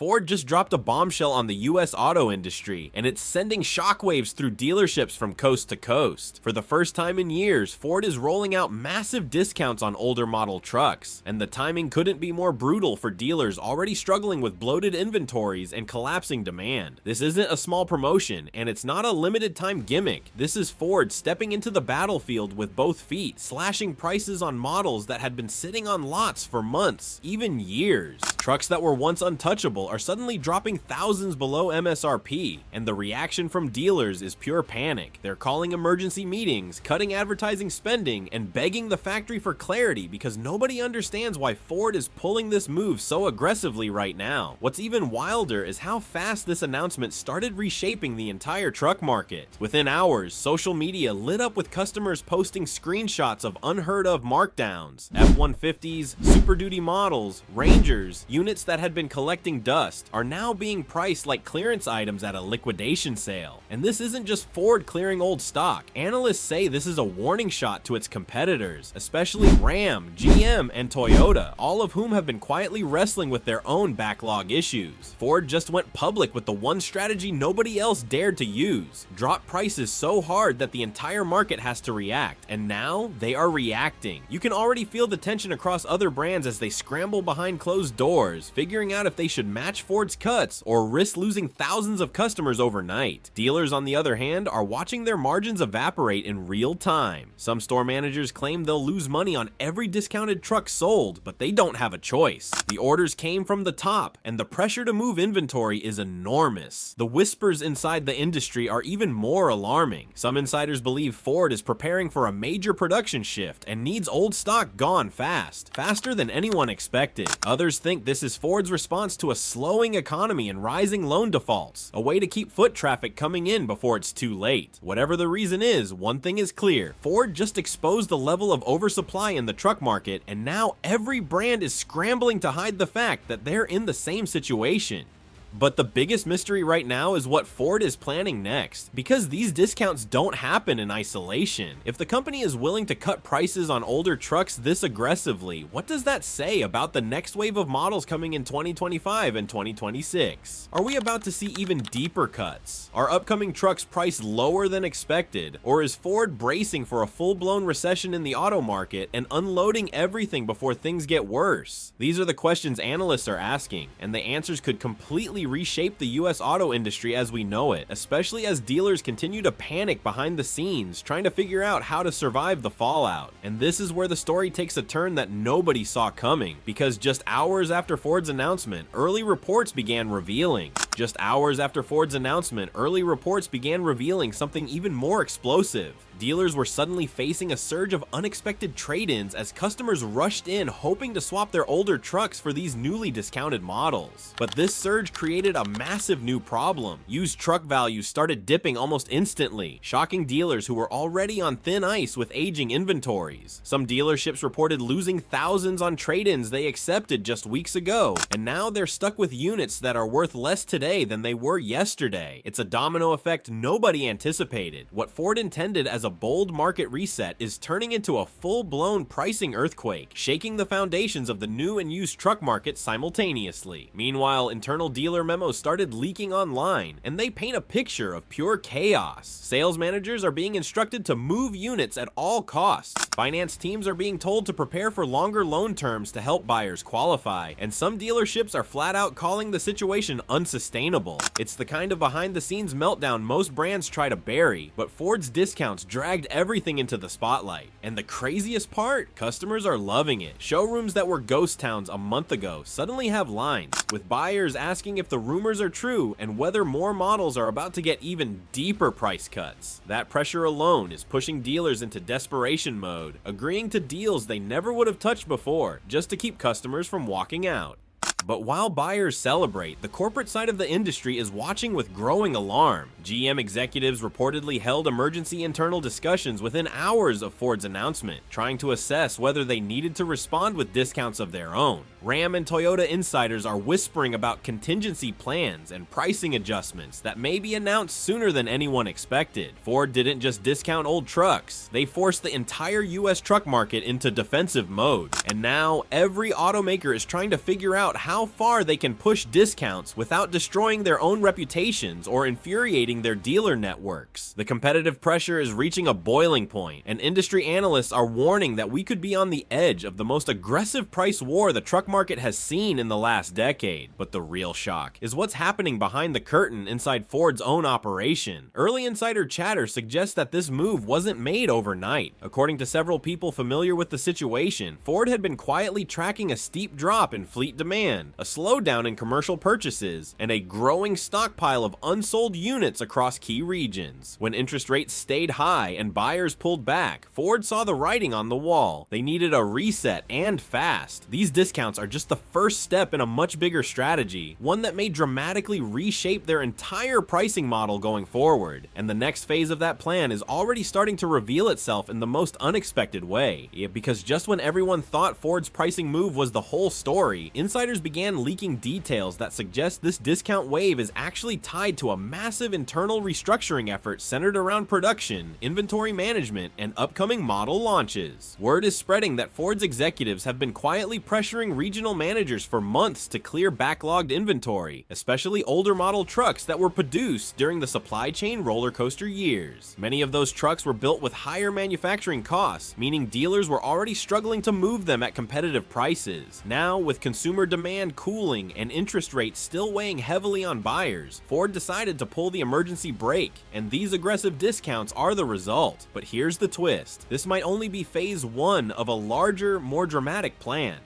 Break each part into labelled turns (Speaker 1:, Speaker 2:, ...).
Speaker 1: Ford just dropped a bombshell on the US auto industry, and it's sending shockwaves through dealerships from coast to coast. For the first time in years, Ford is rolling out massive discounts on older model trucks, and the timing couldn't be more brutal for dealers already struggling with bloated inventories and collapsing demand. This isn't a small promotion, and it's not a limited time gimmick. This is Ford stepping into the battlefield with both feet, slashing prices on models that had been sitting on lots for months, even years. Trucks that were once untouchable are suddenly dropping thousands below MSRP, and the reaction from dealers is pure panic. They're calling emergency meetings, cutting advertising spending, and begging the factory for clarity because nobody understands why Ford is pulling this move so aggressively right now. What's even wilder is how fast this announcement started reshaping the entire truck market. Within hours, social media lit up with customers posting screenshots of unheard of markdowns, F-150s, Super Duty models, Rangers, units that had been collecting dust are now being priced like clearance items at a liquidation sale. And this isn't just Ford clearing old stock. Analysts say this is a warning shot to its competitors, especially Ram, GM, and Toyota, all of whom have been quietly wrestling with their own backlog issues. Ford just went public with the one strategy nobody else dared to use: drop prices so hard that the entire market has to react, and now they are reacting. You can already feel the tension across other brands as they scramble behind closed doors, figuring out if they should match Ford's cuts or risk losing thousands of customers overnight. Dealers, on the other hand, are watching their margins evaporate in real time. Some store managers claim they'll lose money on every discounted truck sold, but they don't have a choice. The orders came from the top, and the pressure to move inventory is enormous. The whispers inside the industry are even more alarming. Some insiders believe Ford is preparing for a major production shift and needs old stock gone fast, faster than anyone expected. Others think this is Ford's response to a slowing economy and rising loan defaults, a way to keep foot traffic coming in before it's too late. Whatever the reason is, one thing is clear: Ford just exposed the level of oversupply in the truck market, and now every brand is scrambling to hide the fact that they're in the same situation. But the biggest mystery right now is what Ford is planning next, because these discounts don't happen in isolation. If the company is willing to cut prices on older trucks this aggressively, what does that say about the next wave of models coming in 2025 and 2026? Are we about to see even deeper cuts? Are upcoming trucks priced lower than expected? Or is Ford bracing for a full-blown recession in the auto market and unloading everything before things get worse? These are the questions analysts are asking, and the answers could completely reshape the US auto industry as we know it, especially as dealers continue to panic behind the scenes, trying to figure out how to survive the fallout. And this is where the story takes a turn that nobody saw coming, because just hours after Ford's announcement, early reports began revealing. Just hours after Ford's announcement, early reports began revealing something even more explosive. Dealers were suddenly facing a surge of unexpected trade-ins as customers rushed in hoping to swap their older trucks for these newly discounted models. But this surge created a massive new problem. Used truck values started dipping almost instantly, shocking dealers who were already on thin ice with aging inventories. Some dealerships reported losing thousands on trade-ins they accepted just weeks ago, and now they're stuck with units that are worth less today than they were yesterday. It's a domino effect nobody anticipated. What Ford intended as a bold market reset is turning into a full-blown pricing earthquake, shaking the foundations of the new and used truck market simultaneously. Meanwhile, internal dealer memos started leaking online, and they paint a picture of pure chaos. Sales managers are being instructed to move units at all costs. Finance teams are being told to prepare for longer loan terms to help buyers qualify, and some dealerships are flat out calling the situation unsustainable. It's the kind of behind-the-scenes meltdown most brands try to bury, but Ford's discounts dragged everything into the spotlight. And the craziest part? Customers are loving it. Showrooms that were ghost towns a month ago suddenly have lines, with buyers asking if the rumors are true and whether more models are about to get even deeper price cuts. That pressure alone is pushing dealers into desperation mode, agreeing to deals they never would have touched before, just to keep customers from walking out. But while buyers celebrate, the corporate side of the industry is watching with growing alarm. GM executives reportedly held emergency internal discussions within hours of Ford's announcement, trying to assess whether they needed to respond with discounts of their own. Ram and Toyota insiders are whispering about contingency plans and pricing adjustments that may be announced sooner than anyone expected. Ford didn't just discount old trucks, they forced the entire US truck market into defensive mode. And now, every automaker is trying to figure out how far they can push discounts without destroying their own reputations or infuriating their dealer networks. The competitive pressure is reaching a boiling point, and industry analysts are warning that we could be on the edge of the most aggressive price war the truck market has seen in the last decade. But the real shock is what's happening behind the curtain inside Ford's own operation. Early insider chatter suggests that this move wasn't made overnight. According to several people familiar with the situation, Ford had been quietly tracking a steep drop in fleet demand, a slowdown in commercial purchases, and a growing stockpile of unsold units across key regions. When interest rates stayed high and buyers pulled back, Ford saw the writing on the wall. They needed a reset, and fast. These discounts are just the first step in a much bigger strategy, one that may dramatically reshape their entire pricing model going forward. And the next phase of that plan is already starting to reveal itself in the most unexpected way. Because just when everyone thought Ford's pricing move was the whole story, insiders began leaking details that suggest this discount wave is actually tied to a massive internal restructuring effort centered around production, inventory management, and upcoming model launches. Word is spreading that Ford's executives have been quietly pressuring regional managers for months to clear backlogged inventory, especially older model trucks that were produced during the supply chain roller coaster years. Many of those trucks were built with higher manufacturing costs, meaning dealers were already struggling to move them at competitive prices. Now, with consumer demand cooling and interest rates still weighing heavily on buyers, Ford decided to pull the emergency brake, and these aggressive discounts are the result. But here's the twist: this might only be phase one of a larger, more dramatic plan.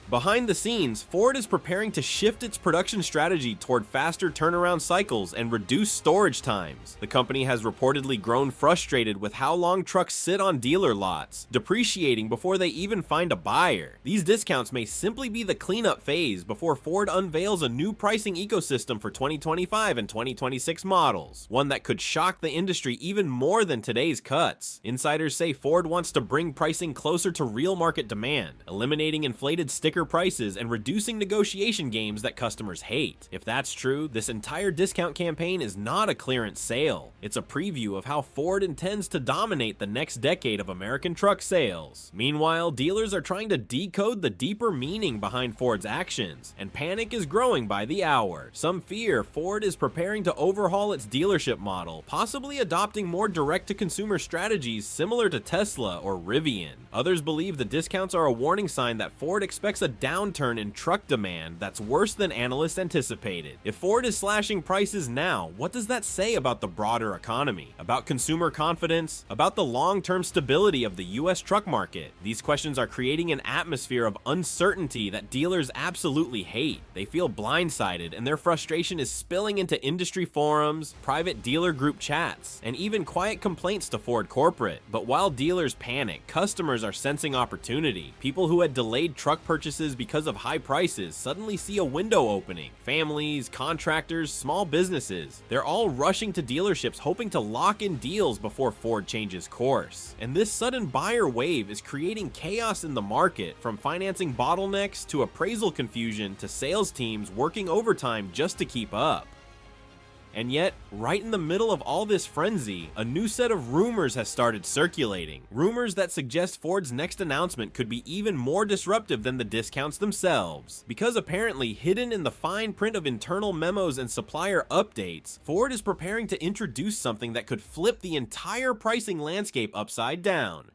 Speaker 1: Behind the scenes, Ford is preparing to shift its production strategy toward faster turnaround cycles and reduced storage times. The company has reportedly grown frustrated with how long trucks sit on dealer lots, depreciating before they even find a buyer. These discounts may simply be the cleanup phase before Ford unveils a new pricing ecosystem for 2025 and 2026 models, one that could shock the industry even more than today's cuts. Insiders say Ford wants to bring pricing closer to real market demand, eliminating inflated sticker prices and reducing negotiation games that customers hate. If that's true, this entire discount campaign is not a clearance sale. It's a preview of how Ford intends to dominate the next decade of American truck sales. Meanwhile, dealers are trying to decode the deeper meaning behind Ford's actions, and panic is growing by the hour. Some fear Ford is preparing to overhaul its dealership model, possibly adopting more direct-to-consumer strategies similar to Tesla or Rivian. Others believe the discounts are a warning sign that Ford expects a downturn in truck demand that's worse than analysts anticipated. If Ford is slashing prices now, what does that say about the broader economy? About consumer confidence? About the long-term stability of the US truck market? These questions are creating an atmosphere of uncertainty that dealers absolutely hate. They feel blindsided, and their frustration is spilling into industry forums, private dealer group chats, and even quiet complaints to Ford corporate. But while dealers panic, customers are sensing opportunity. People who had delayed truck purchases because of high prices suddenly see a window opening. Families, contractors, small businesses, they're all rushing to dealerships hoping to lock in deals before Ford changes course. And this sudden buyer wave is creating chaos in the market, from financing bottlenecks to appraisal confusion to sales teams working overtime just to keep up. And yet, right in the middle of all this frenzy, a new set of rumors has started circulating. Rumors that suggest Ford's next announcement could be even more disruptive than the discounts themselves. Because apparently hidden in the fine print of internal memos and supplier updates, Ford is preparing to introduce something that could flip the entire pricing landscape upside down.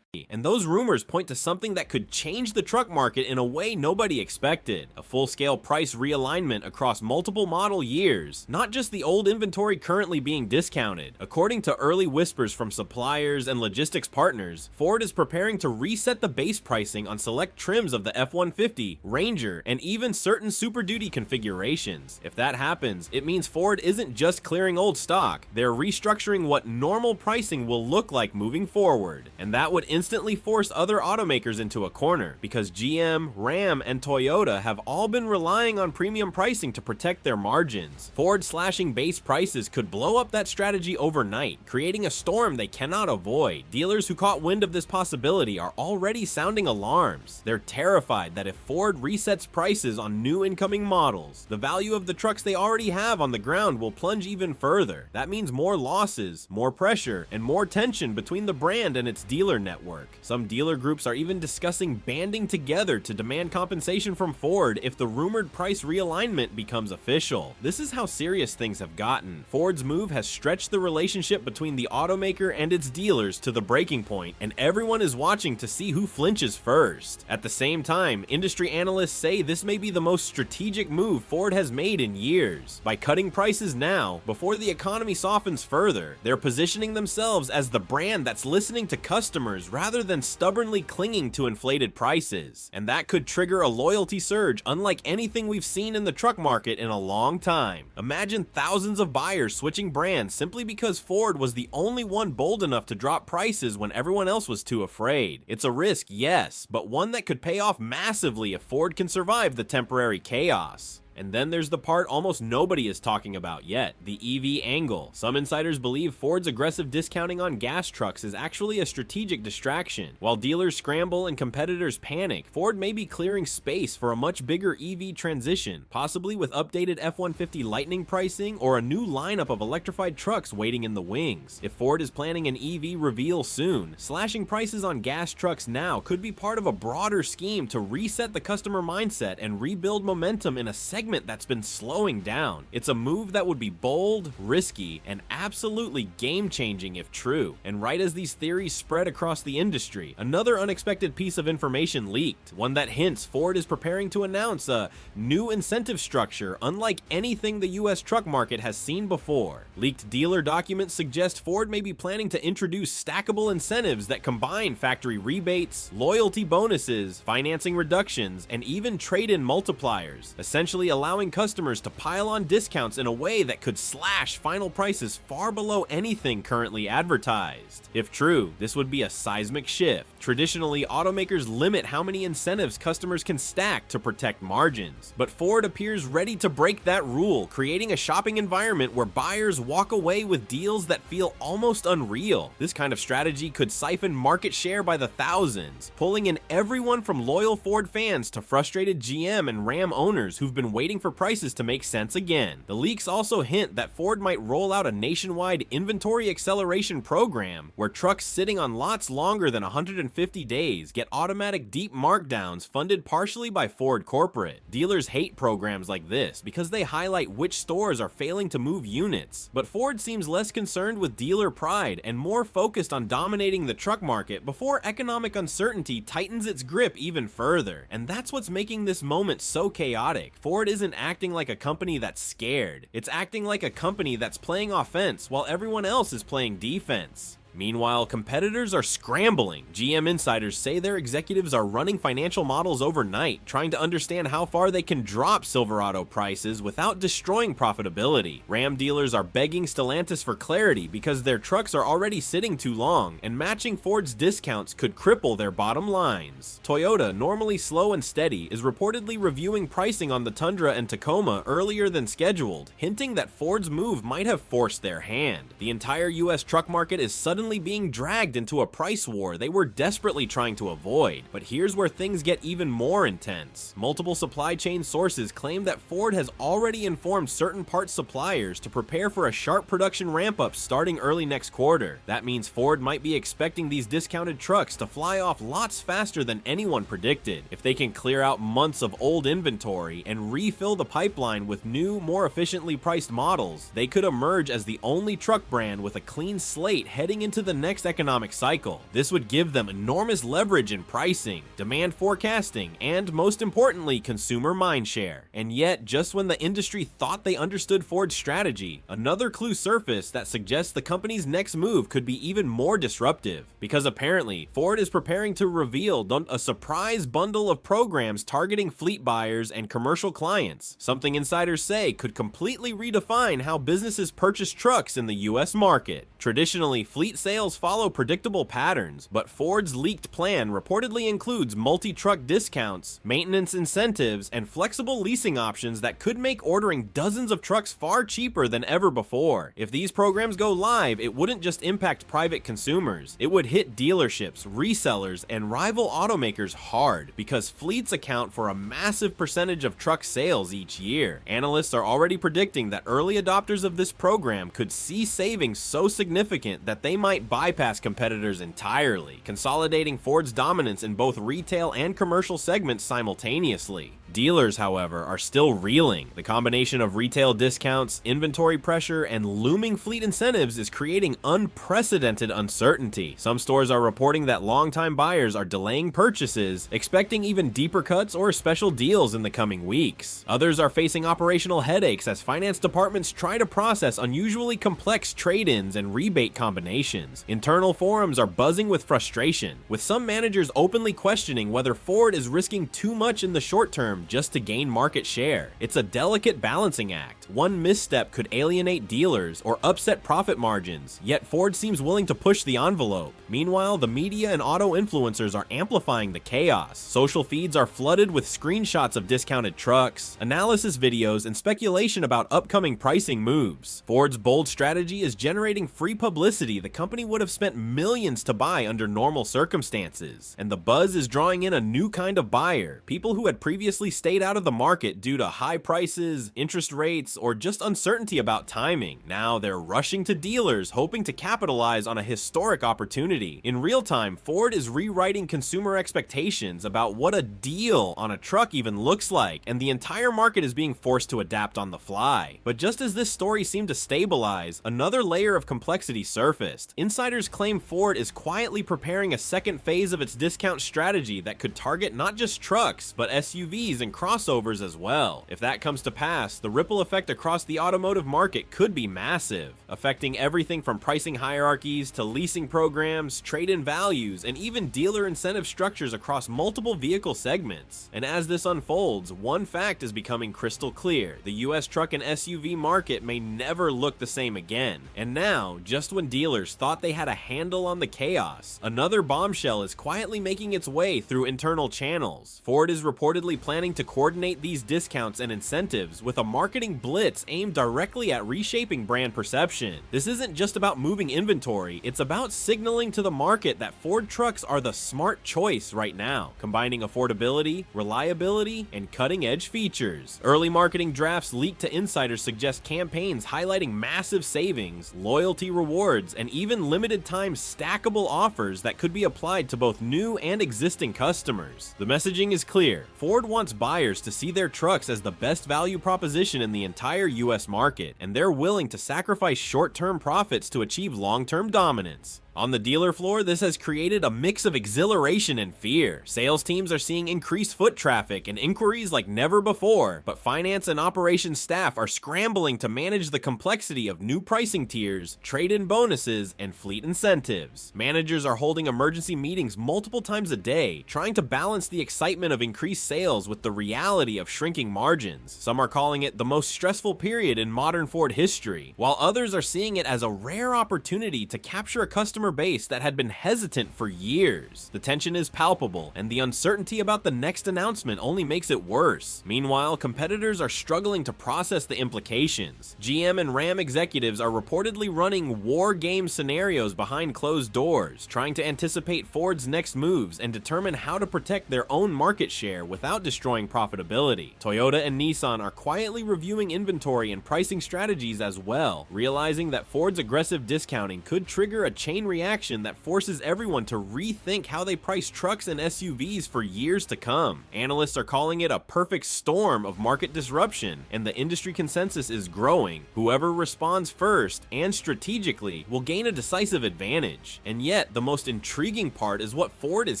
Speaker 1: And those rumors point to something that could change the truck market in a way nobody expected. A full-scale price realignment across multiple model years, not just the old inventory currently being discounted. According to early whispers from suppliers and logistics partners, Ford is preparing to reset the base pricing on select trims of the F-150, Ranger, and even certain Super Duty configurations. If that happens, it means Ford isn't just clearing old stock, they're restructuring what normal pricing will look like moving forward. And that would instantly instantly force other automakers into a corner, because GM, Ram, and Toyota have all been relying on premium pricing to protect their margins. Ford slashing base prices could blow up that strategy overnight, creating a storm they cannot avoid. Dealers who caught wind of this possibility are already sounding alarms. They're terrified that if Ford resets prices on new incoming models, the value of the trucks they already have on the ground will plunge even further. That means more losses, more pressure, and more tension between the brand and its dealer network. Some dealer groups are even discussing banding together to demand compensation from Ford if the rumored price realignment becomes official. This is how serious things have gotten. Ford's move has stretched the relationship between the automaker and its dealers to the breaking point, and everyone is watching to see who flinches first. At the same time, industry analysts say this may be the most strategic move Ford has made in years. By cutting prices now, before the economy softens further, they're positioning themselves as the brand that's listening to customers rather than stubbornly clinging to inflated prices. And that could trigger a loyalty surge unlike anything we've seen in the truck market in a long time. Imagine thousands of buyers switching brands simply because Ford was the only one bold enough to drop prices when everyone else was too afraid. It's a risk, yes, but one that could pay off massively if Ford can survive the temporary chaos. And then there's the part almost nobody is talking about yet, the EV angle. Some insiders believe Ford's aggressive discounting on gas trucks is actually a strategic distraction. While dealers scramble and competitors panic, Ford may be clearing space for a much bigger EV transition, possibly with updated F-150 Lightning pricing or a new lineup of electrified trucks waiting in the wings. If Ford is planning an EV reveal soon, slashing prices on gas trucks now could be part of a broader scheme to reset the customer mindset and rebuild momentum in a segment that's been slowing down. It's a move that would be bold, risky, and absolutely game-changing if true. And right as these theories spread across the industry, another unexpected piece of information leaked, one that hints Ford is preparing to announce a new incentive structure unlike anything the US truck market has seen before. Leaked dealer documents suggest Ford may be planning to introduce stackable incentives that combine factory rebates, loyalty bonuses, financing reductions, and even trade-in multipliers, essentially allowing customers to pile on discounts in a way that could slash final prices far below anything currently advertised. If true, this would be a seismic shift. Traditionally, automakers limit how many incentives customers can stack to protect margins, but Ford appears ready to break that rule, creating a shopping environment where buyers walk away with deals that feel almost unreal. This kind of strategy could siphon market share by the thousands, pulling in everyone from loyal Ford fans to frustrated GM and Ram owners who've been waiting for prices to make sense again. The leaks also hint that Ford might roll out a nationwide inventory acceleration program where trucks sitting on lots longer than 150 days get automatic deep markdowns funded partially by Ford corporate. Dealers hate programs like this because they highlight which stores are failing to move units, but Ford seems less concerned with dealer pride and more focused on dominating the truck market before economic uncertainty tightens its grip even further. And that's what's making this moment so chaotic. Ford isn't acting like a company that's scared. It's acting like a company that's playing offense while everyone else is playing defense. Meanwhile, competitors are scrambling. GM insiders say their executives are running financial models overnight, trying to understand how far they can drop Silverado prices without destroying profitability. Ram dealers are begging Stellantis for clarity because their trucks are already sitting too long, and matching Ford's discounts could cripple their bottom lines. Toyota, normally slow and steady, is reportedly reviewing pricing on the Tundra and Tacoma earlier than scheduled, hinting that Ford's move might have forced their hand. The entire US truck market is suddenly being dragged into a price war they were desperately trying to avoid. But here's where things get even more intense. Multiple supply chain sources claim that Ford has already informed certain parts suppliers to prepare for a sharp production ramp-up starting early next quarter. That means Ford might be expecting these discounted trucks to fly off lots faster than anyone predicted. If they can clear out months of old inventory and refill the pipeline with new, more efficiently priced models, they could emerge as the only truck brand with a clean slate heading into the next economic cycle. This would give them enormous leverage in pricing, demand forecasting, and most importantly, consumer mindshare. And yet, just when the industry thought they understood Ford's strategy, another clue surfaced that suggests the company's next move could be even more disruptive. Because apparently, Ford is preparing to reveal a surprise bundle of programs targeting fleet buyers and commercial clients, something insiders say could completely redefine how businesses purchase trucks in the US market. Traditionally, fleet sales follow predictable patterns, but Ford's leaked plan reportedly includes multi-truck discounts, maintenance incentives, and flexible leasing options that could make ordering dozens of trucks far cheaper than ever before. If these programs go live, it wouldn't just impact private consumers, it would hit dealerships, resellers, and rival automakers hard, because fleets account for a massive percentage of truck sales each year. Analysts are already predicting that early adopters of this program could see savings so significant that they might bypass competitors entirely, consolidating Ford's dominance in both retail and commercial segments simultaneously. Dealers, however, are still reeling. The combination of retail discounts, inventory pressure, and looming fleet incentives is creating unprecedented uncertainty. Some stores are reporting that longtime buyers are delaying purchases, expecting even deeper cuts or special deals in the coming weeks. Others are facing operational headaches as finance departments try to process unusually complex trade-ins and rebate combinations. Internal forums are buzzing with frustration, with some managers openly questioning whether Ford is risking too much in the short term just to gain market share. It's a delicate balancing act. One misstep could alienate dealers or upset profit margins, yet Ford seems willing to push the envelope. Meanwhile, the media and auto influencers are amplifying the chaos. Social feeds are flooded with screenshots of discounted trucks, analysis videos, and speculation about upcoming pricing moves. Ford's bold strategy is generating free publicity the company would have spent millions to buy under normal circumstances, and the buzz is drawing in a new kind of buyer, people who had previously stayed out of the market due to high prices, interest rates, or just uncertainty about timing. Now they're rushing to dealers, hoping to capitalize on a historic opportunity. In real time, Ford is rewriting consumer expectations about what a deal on a truck even looks like, and the entire market is being forced to adapt on the fly. But just as this story seemed to stabilize, another layer of complexity surfaced. Insiders claim Ford is quietly preparing a second phase of its discount strategy that could target not just trucks, but SUVs and crossovers as well. If that comes to pass, the ripple effect across the automotive market could be massive, affecting everything from pricing hierarchies to leasing programs, trade-in values, and even dealer incentive structures across multiple vehicle segments. And as this unfolds, one fact is becoming crystal clear: the US truck and SUV market may never look the same again. And now, just when dealers thought they had a handle on the chaos, another bombshell is quietly making its way through internal channels. Ford is reportedly planning to coordinate these discounts and incentives with a marketing blitz aimed directly at reshaping brand perception. This isn't just about moving inventory, it's about signaling to the market that Ford trucks are the smart choice right now, combining affordability, reliability, and cutting-edge features. Early marketing drafts leaked to insiders suggest campaigns highlighting massive savings, loyalty rewards, and even limited-time stackable offers that could be applied to both new and existing customers. The messaging is clear: Ford wants buyers to see their trucks as the best value proposition in the entire US market, and they're willing to sacrifice short-term profits to achieve long-term dominance. On the dealer floor, this has created a mix of exhilaration and fear. Sales teams are seeing increased foot traffic and inquiries like never before, but finance and operations staff are scrambling to manage the complexity of new pricing tiers, trade-in bonuses, and fleet incentives. Managers are holding emergency meetings multiple times a day, trying to balance the excitement of increased sales with the reality of shrinking margins. Some are calling it the most stressful period in modern Ford history, while others are seeing it as a rare opportunity to capture a customer base that had been hesitant for years. The tension is palpable, and the uncertainty about the next announcement only makes it worse. Meanwhile, competitors are struggling to process the implications. GM and Ram executives are reportedly running war game scenarios behind closed doors, trying to anticipate Ford's next moves and determine how to protect their own market share without destroying profitability. Toyota and Nissan are quietly reviewing inventory and pricing strategies as well, realizing that Ford's aggressive discounting could trigger a chain reaction that forces everyone to rethink how they price trucks and SUVs for years to come. Analysts are calling it a perfect storm of market disruption, and the industry consensus is growing. Whoever responds first and strategically will gain a decisive advantage. And yet, the most intriguing part is what Ford is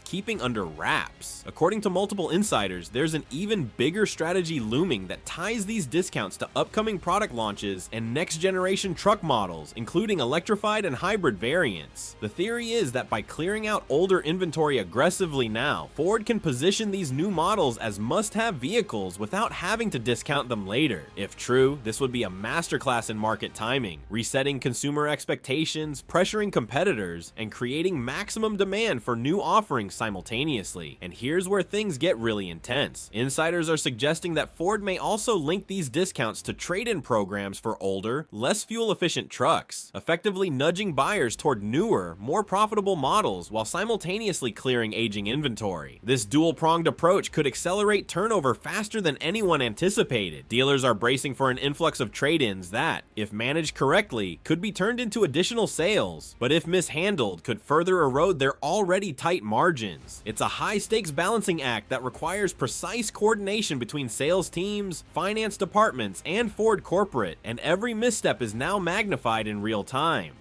Speaker 1: keeping under wraps. According to multiple insiders, there's an even bigger strategy looming that ties these discounts to upcoming product launches and next-generation truck models, including electrified and hybrid variants. trucks. The theory is that by clearing out older inventory aggressively now, Ford can position these new models as must-have vehicles without having to discount them later. If true, this would be a masterclass in market timing, resetting consumer expectations, pressuring competitors, and creating maximum demand for new offerings simultaneously. And here's where things get really intense. Insiders are suggesting that Ford may also link these discounts to trade-in programs for older, less fuel-efficient trucks, effectively nudging buyers toward newer, more profitable models while simultaneously clearing aging inventory. This dual-pronged approach could accelerate turnover faster than anyone anticipated. Dealers are bracing for an influx of trade-ins that, if managed correctly, could be turned into additional sales, but if mishandled, could further erode their already tight margins. It's a high-stakes balancing act that requires precise coordination between sales teams, finance departments, and Ford corporate, and every misstep is now magnified in real time.